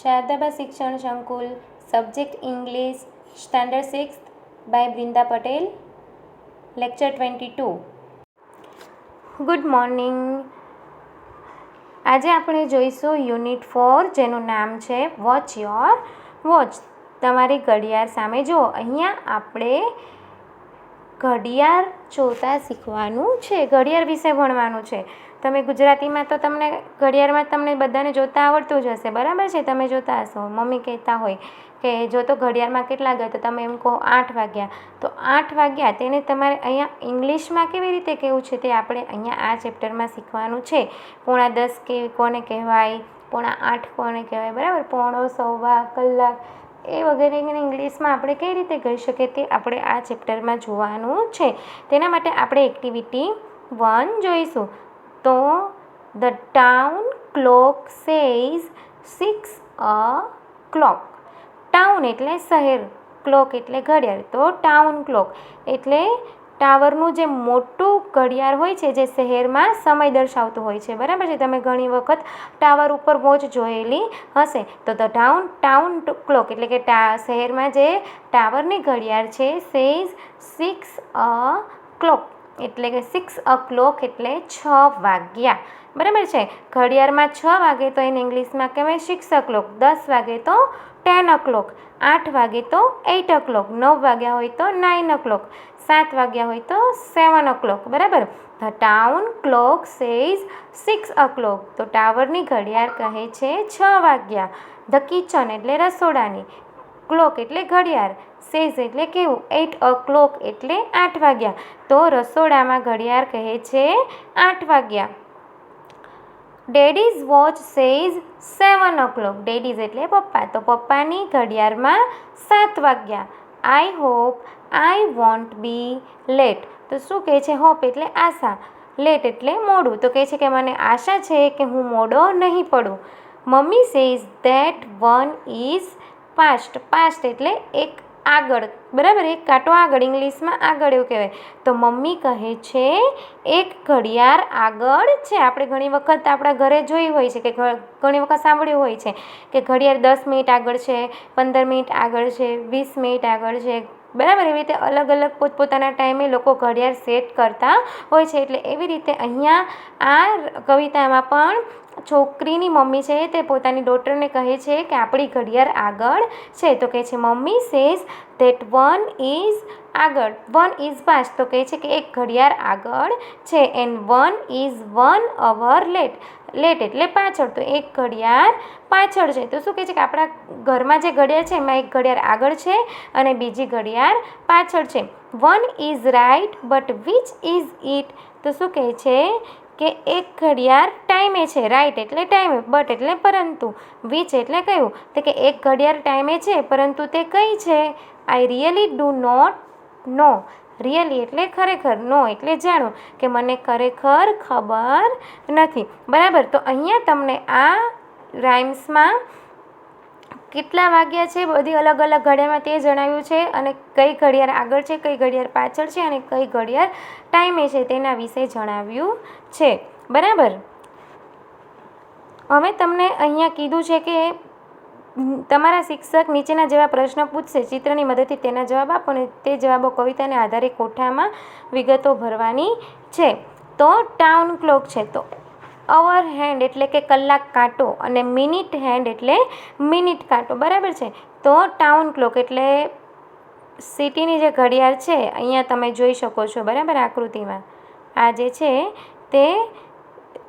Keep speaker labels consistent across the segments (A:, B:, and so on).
A: શારદાબા શિક્ષણ સંકુલ, subject English, standard 6th by Brinda Patel, lecture 22. Good morning. આજે આપણે જોઈશું યુનિટ 4, જેનું નામ છે વોચ યોર વોચ. તમારી ઘડિયાળ સામે જુઓ. અહીંયા આપણે ઘડિયાળ જોતા શીખવાનું છે, ઘડિયાળ વિશે ભણવાનું છે. તમે ગુજરાતીમાં તો તમને ઘડિયાળમાં તમને બધાને જોતા આવડતું જ હશે, બરાબર છે? તમે જોતા હશો, મમ્મી કહેતા હોય કે જો તો ઘડિયાળમાં કેટલા ગયા, તો તમે એમ કહો 8 વાગ્યા. તો 8 વાગ્યા તેને તમારે અહીંયા ઇંગ્લિશમાં કેવી રીતે કહેવું છે તે આપણે અહીંયા આ ચેપ્ટરમાં શીખવાનું છે. 9:45 કે કોને કહેવાય, 7:45 કોને કહેવાય, બરાબર? 9:45, સવા કલાક એ વગેરે ઇંગ્લિશમાં આપણે કઈ રીતે કહી શકીએ તે આપણે આ ચેપ્ટરમાં જોવાનું છે. તેના માટે આપણે એક્ટિવિટી 1 જોઈશું. તો the town clock says 6 o'clock. Town એટલે શહેર, ક્લોક એટલે ઘડિયાળ. તો ટાઉન ક્લોક એટલે ટાવરનું જે મોટું ઘડિયાળ હોય છે, જે શહેરમાં સમય દર્શાવતું હોય છે, બરાબર છે? તમે ઘણી વખત ટાવર ઉપર વોચ જોયેલી હશે. તો ધ ટાઉન ક્લોક એટલે કે શહેરમાં જે ટાવરની ઘડિયાળ છે, સેઝ 6 o'clock એટલે કે 6 o'clock એટલે 6 વાગ્યા, બરાબર છે? ઘડિયાળમાં 6 વાગે તો એને ઇંગ્લિશમાં કહેવાય 6 o'clock. 10 વાગે તો 10 o'clock. 8 વાગે તો 8 o'clock. 9 વાગ્યા હોય તો 9 o'clock. 7 વાગ્યા હોય તો 7 o'clock, બરાબર? The town clock says 6 o'clock. તો ટાવરની ઘડિયાળ કહે છે 6 વાગ્યા. ધ કિચન એટલે રસોડાની, ક્લોક એટલે ઘડિયાળ, સેઝ એટલે કેવું, 8 o'clock એટલે 8 વાગ્યા. તો રસોડામાં ઘડિયાળ કહે છે 8 વાગ્યા. Daddy's watch says 7 o'clock. Daddy's એટલે પપ્પા, તો પપ્પાની ઘડિયાળમાં 7 વાગ્યા. I hope I won't be late. તો શું કહે છે? હોપ એટલે આશા, લેટ એટલે મોડું. તો કહે છે કે મને આશા છે કે હું મોડો નહીં પડું. Mummy says that one is past. Past એટલે એક આગળ, બરાબર? એક કાંટો આગળ, ઇંગ્લિશમાં આગળ એવું કહેવાય. તો મમ્મી કહે છે એક ઘડિયાળ આગળ છે. આપણે ઘણી વખત આપણા ઘરે જોઈ હોય છે, કે ઘણી વખત સાંભળ્યું હોય છે કે ઘડિયાળ 10 મિનિટ આગળ છે, 15 મિનિટ આગળ છે, 20 મિનિટ આગળ છે, બરાબર? એવી રીતે અલગ અલગ પોતપોતાના ટાઈમે લોકો ઘડિયાળ સેટ કરતા હોય છે. એટલે એવી રીતે અહીંયા આ કવિતામાં પણ છોકરીની મમ્મી છે તે પોતાની ડોટરને કહે છે કે આપણી ઘડિયાળ આગળ છે. તો કહે છે mummy says that one is આગળ, વન ઇઝ પાસ્ટ. તો કહે છે કે એક ઘડિયાળ આગળ છે. And one is 1 hour late. Late એટલે પાછળ, તો એક ઘડિયાળ પાછળ છે. તો શું કહે છે કે આપણા ઘરમાં જે ઘડિયાળ છે એમાં એક ઘડિયાળ આગળ છે અને બીજી ઘડિયાળ પાછળ છે. One is right but which is it. તો શું કહે છે કે એક ઘડિયાળ ટાઈમે છે, રાઈટ એટલે ટાઈમે, બટ એટલે પરંતુ, વિચ એટલે કયું, તો કે એક ઘડિયાળ ટાઈમે છે પરંતુ તે કઈ છે? I really do not know. Really એટલે ખરેખર, નો એટલે જાણો, કે મને ખરેખર ખબર નથી, બરાબર? તો અહીંયા તમને આ રાઇમ્સમાં કેટલા વાગ્યા છે બધી અલગ અલગ ઘડિયાળમાં તે જણાવ્યું છે, અને કઈ ઘડિયાળ આગળ છે, કઈ ઘડિયાળ પાછળ છે, અને કઈ ઘડિયાળ ટાઈમે છે તેના વિશે જણાવ્યું છે, બરાબર? હવે તમને અહીંયા કીધું છે કે તમારા શિક્ષક નીચેના જેવા પ્રશ્નો પૂછશે, ચિત્રની મદદથી તેના જવાબ આપો અને તે જવાબો કવિતાને આધારે કોઠામાં વિગતો ભરવાની છે. તો ટાઉન ક્લોક છે, તો અવર હેન્ડ એટલે કે કલાક કાંટો, અને મિનિટ હેન્ડ એટલે મિનિટ કાંટો, બરાબર છે? તો ટાઉન ક્લોક એટલે સિટીની જે ઘડિયાળ છે, અહીંયા તમે જોઈ શકો છો, બરાબર? આકૃતિમાં આ જે છે તે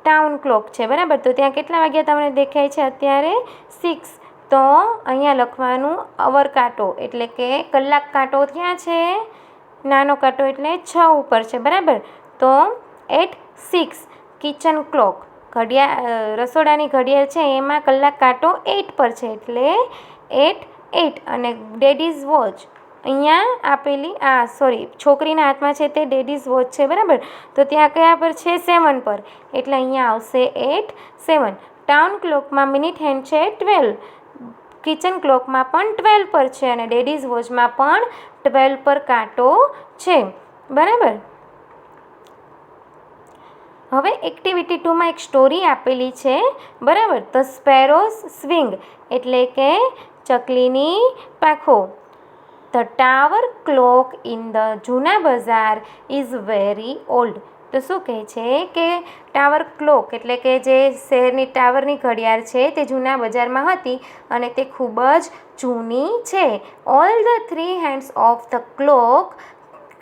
A: ટાઉન ક્લોક છે, બરાબર? તો ત્યાં કેટલા વાગ્યા તમને દેખાય છે અત્યારે? 6. તો અહીંયા લખવાનું અવર કાંટો એટલે કે કલાક કાંટો ક્યાં છે? નાનો કાંટો એટલે 6 ઉપર છે, બરાબર? તો એટ 6. કિચન ક્લોક રસોડાની ઘડિયાળ છે એમાં કલાક કાંટો 8 પર છે, એટલે એટ 8. અને ડેડીઝ વોચ અહીંયા આપેલી છોકરીના હાથમાં છે તે ડેડીઝ વોચ છે, બરાબર? તો ત્યાં કયા પર છે? 7 પર, એટલે અહીંયા આવશે એટ 7. ટાઉન ક્લોકમાં મિનિટ હેન્ડ છે 12. કિચન ક્લોકમાં પણ 12 પર છે, અને ડેડીઝ વોચમાં પણ 12 પર કાંટો છે, બરાબર? હવે એક્ટિવિટી 2માં એક સ્ટોરી આપેલી છે, બરાબર. ધ સ્પેરોઝ સ્વિંગ એટલે કે ચકલીની પાંખો. The tower clock in the જૂના બજાર ઇઝ વેરી ઓલ્ડ. તો શું કહે છે કે ટાવર ક્લોક એટલે કે જે શહેરની ટાવરની ઘડિયાળ છે તે જૂના બજારમાં હતી અને તે ખૂબ જ જૂની છે. All the 3 hands of the clock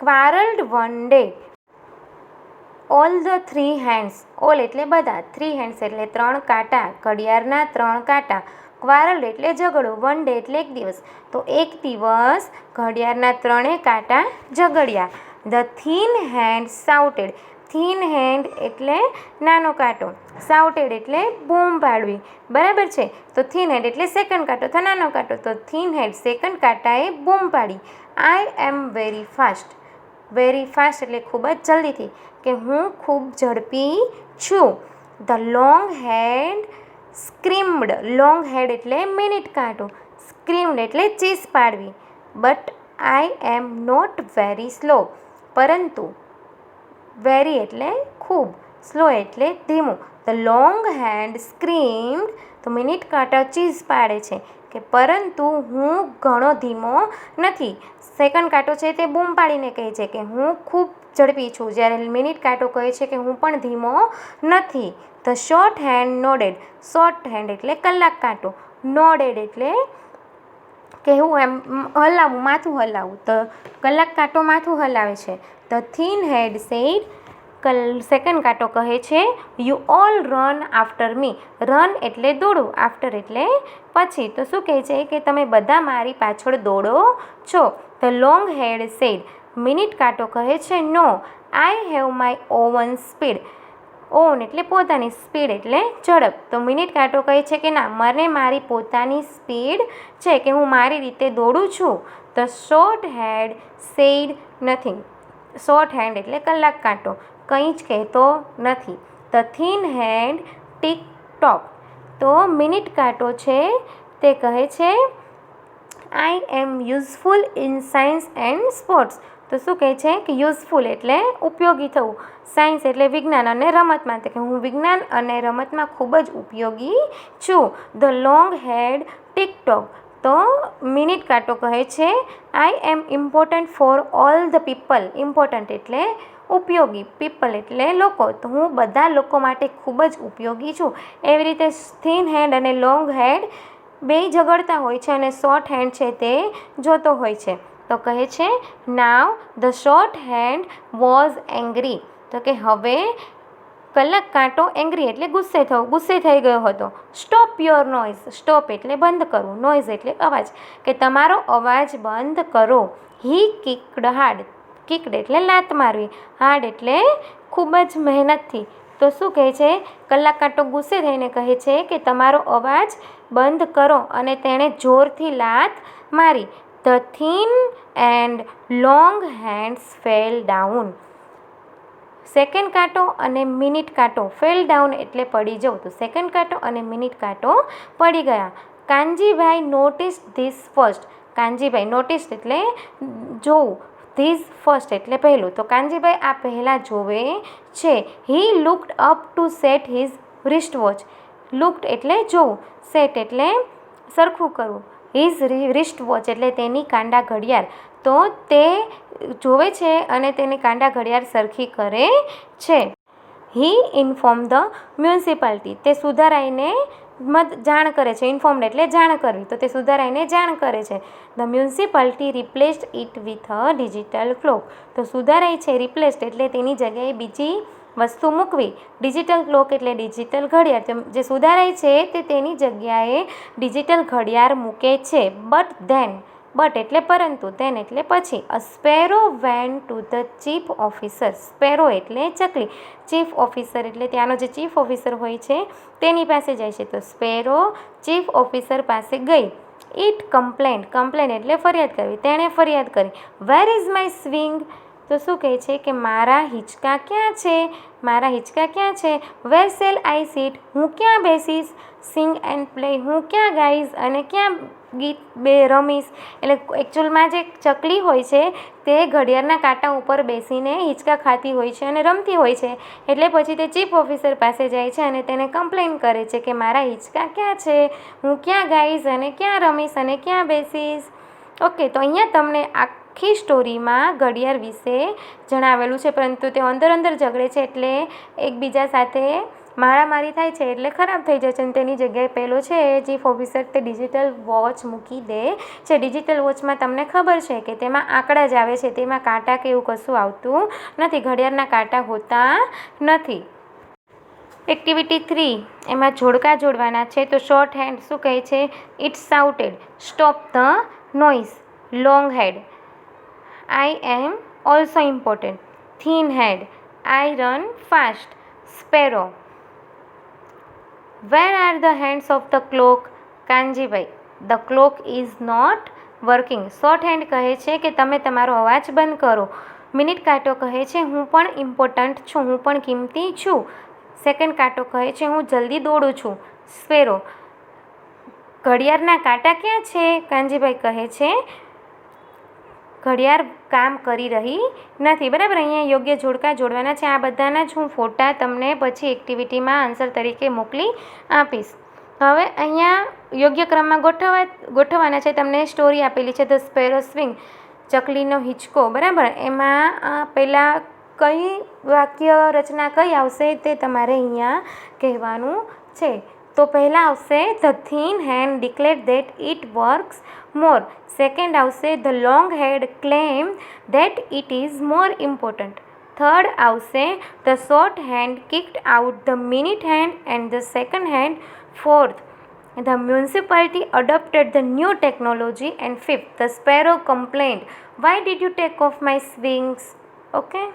A: quarrelled one day. All the 3 hands, all એટલે બધા, 3 હેન્ડ્સ એટલે 3 કાંટા, ઘડિયાળના 3 કાંટા. ક્વારલ્ડ એટલે ઝઘડો, વન ડે એટલે એક દિવસ. તો એક દિવસ ઘડિયાળના 3 કાંટા ઝઘડ્યા. The thin hand shouted. Thin hand એટલે નાનો કાંટો, સાઉટેડ એટલે બૂમ પાડવી, બરાબર છે. તો થીન હેન્ડ એટલે સેકન્ડ કાંટો તો નાનો કાંટો. તો થીન હેન્ડ સેકન્ડ કાંટાએ બૂમ પાડી. I am very fast. Very fast એટલે ખૂબ જ જલ્દીથી, કે હું ખૂબ ઝડપી છું. The long head screamed. Long head એટલે મિનિટ કાંટો, સ્ક્રીમ્ડ એટલે ચીસ પાડવી. But I am not very slow. પરંતુ વેરી એટલે ખૂબ, સ્લો એટલે ધીમું. The long hand screamed. તો મિનિટ કાંટો ચીઝ પાડે છે કે પરંતુ હું ઘણો ધીમો નથી. સેકન્ડ કાંટો છે તે બૂમ પાડીને કહે છે કે હું ખૂબ ઝડપી છું, જ્યારે મિનિટ કાંટો કહે છે કે હું પણ ધીમો નથી. The short hand nodded. Short hand એટલે કલાક કાંટો, નોડેડ એટલે કહેવું એમ હલાવવું, માથું હલાવવું. તો કલાક કાંટો માથું હલાવે છે. The thin head said. Second કાંટો કહે છે you all run after me. Run એટલે દોડવું, આફ્ટર એટલે પછી. તો શું કહે છે કે તમે બધા મારી પાછળ દોડો છો. The long head said. Minute કાંટો કહે છે no, I have my own speed. Own એટલે પોતાની, સ્પીડ એટલે ઝડપ. તો મિનિટ કાંટો કહે છે કે ના, મને મારી પોતાની સ્પીડ છે, કે હું મારી રીતે દોડું છું. The short head said nothing. Short hand એટલે કલાક કાંટો, કંઈ જ કહેતો નથી. The thin hand tick tock. તો મિનિટ કાંટો છે તે કહે છે I am useful in science and sports. તો શું કહે છે કે યુઝફુલ એટલે ઉપયોગી થવું, સાયન્સ એટલે વિજ્ઞાન અને રમતમાં, કે હું વિજ્ઞાન અને રમતમાં ખૂબ જ ઉપયોગી છું. The long head tick tock. તો મિનિટ કાંટો કહે છે I am important for all the people. Important એટલે ઉપયોગી, પીપલ એટલે લોકો. તો હું બધા લોકો માટે ખૂબ જ ઉપયોગી છું. એવી રીતે થીન હેન્ડ અને લોંગ હેડ બેય ઝઘડતા હોય છે અને શોર્ટ હેન્ડ છે તે જોતો હોય છે. તો કહે છે નાવ the short hand was angry. તો કે હવે કલાક કાંટો એંગ્રી એટલે ગુસ્સે થઈ ગયો હતો. Stop your noise. સ્ટોપ એટલે બંધ કરવું, નોઇઝ એટલે અવાજ, કે તમારો અવાજ બંધ કરો. હી કિક્ડ હાર્ડ. કિક્ડ એટલે લાત મારવી, હાર્ડ એટલે ખૂબ જ મહેનતથી. તો શું કહે છે, કલાક કાંટો ગુસ્સે થઈને કહે છે કે તમારો અવાજ બંધ કરો, અને તેણે જોરથી લાત મારી. The thin and long hands fell down. Second કાંટો અને મિનિટ કાંટો, ફેલ ડાઉન એટલે પડી જવું. તો સેકન્ડ કાંટો અને મિનિટ કાંટો પડી ગયા. Kanjibhai noticed this first. Kanjibhai noticed એટલે જોવું, ધીસ ફર્સ્ટ એટલે પહેલું. તો કાનજીભાઈ આ પહેલાં જોવે છે. He looked up to set his wrist watch. Looked એટલે જોવું, સેટ એટલે સરખું કરવું, હિઝ રિસ્ટ વોચ એટલે તેની કાંડા ઘડિયાળ. તો તે જોવે છે અને તેની કાંડા ઘડિયાળ સરખી કરે છે. હી ઇન્ફોર્મ ધ મ્યુનિસિપાલિટી. તે સુધારાઈને જાણ કરે છે. ઇન્ફોર્મ્ડ એટલે જાણ કરવી, તો તે સુધારાઈને જાણ કરે છે. The municipality replaced it with a digital clock. તો સુધારાઈ છે, રિપ્લેસ્ડ એટલે તેની જગ્યાએ બીજી વસ્તુ મૂકવી. ડિજિટલ ક્લોક એટલે ડિજિટલ ઘડિયાળ. જે સુધારાઈ છે તે તેની જગ્યાએ ડિજિટલ ઘડિયાળ મૂકે છે. But than. બટ એટલે પરંતુ, ધેન એટલે પછી. A sparrow went to the chief officer. Sparrow એટલે ચકલી, ચીફ ઓફિસર એટલે ત્યાંનો જે ચીફ ઓફિસર હોય છે તેની પાસે જાય છે. તો સ્પેરો ચીફ ઓફિસર પાસે ગઈ. It complaint. કમ્પ્લેન એટલે ફરિયાદ કરવી, તેણે ફરિયાદ કરી. Where is my swing. તો શું કહે છે કે મારા હિંચકા ક્યાં છે, મારા હિંચકા ક્યાં છે. વેર શેલ આઈ સીટ, હું ક્યાં બેસીશ. સિંગ એન્ડ પ્લે, હું ક્યાં ગાઈશ અને ક્યાં ગીત રમીશ. એટલે એકચ્યુઅલમાં જે ચકલી હોય છે તે ઘડિયાળના કાંટા ઉપર બેસીને હિંચકા ખાતી હોય છે અને રમતી હોય છે. એટલે પછી તે ચીફ ઓફિસર પાસે જાય છે અને તેને કમ્પ્લેન કરે છે કે મારા હિંચકા ક્યાં છે, હું ક્યાં ગાઈશ અને ક્યાં રમીશ અને ક્યાં બેસીશ. ઓકે, તો અહીંયા તમને આખી સ્ટોરીમાં ઘડિયાળ વિશે જણાવેલું છે, પરંતુ તે અંદર ઝઘડે છે એટલે એકબીજા સાથે મારામારી થાય છે એટલે ખરાબ થઈ જાય છે. અને તેની જગ્યાએ પહેલો છે ચીફ ઓફિસર તે ડિજિટલ વોચ મૂકી દે છે. ડિજિટલ વોચમાં તમને ખબર છે કે તેમાં આંકડા જ આવે છે, તેમાં કાંટા કે એવું કશું આવતું નથી, ઘડિયાળના કાંટા હોતા નથી. એક્ટિવિટી 3 એમાં જોડકા જોડવાના છે. તો શોર્ટ હેન્ડ શું કહે છે, it shouted stop the noise. Long head, I am also important. Thin head, I run fast. Sparrow, where are the hands of the clock. Kanjibhai, the clock is not working. Short hand કહે છે કે તમે તમારો અવાજ બંધ કરો. Minute કાંટો કહે છે હું પણ ઇમ્પોર્ટન્ટ છું, હું પણ કિંમતી છું. સેકન્ડ કાંટો કહે છે હું જલ્દી દોડું છું. સ્પેરો, ઘડિયાળના કાંટા ક્યાં છે. કાનજીભાઈ કહે છે ઘડિયાળ કામ કરી રહી નથી. બરાબર, અહીંયા યોગ્ય જોડકા જોડવાના છે. આ બધાના જ હું ફોટા તમને પછી એક્ટિવિટીમાં આન્સર તરીકે મોકલી આપીશ. હવે અહીંયા યોગ્ય ક્રમમાં ગોઠવવાના છે. તમને સ્ટોરી આપેલી છે ધ સ્પેરો સ્વિંગ, ચકલીનો હિંચકો. બરાબર, એમાં પહેલાં કઈ વાક્ય રચના કઈ આવશે તે તમારે અહીંયા કહેવાનું છે. તો પહેલાં આવશે the thin hand declared that it works more. Second આવશે the long head claim that it is more important. Third આવશે the short hand kicked out the minute hand and the second hand. Fourth, the municipality adopted the new technology. And fifth, the sparrow complained, why did you take off my wings? Okay.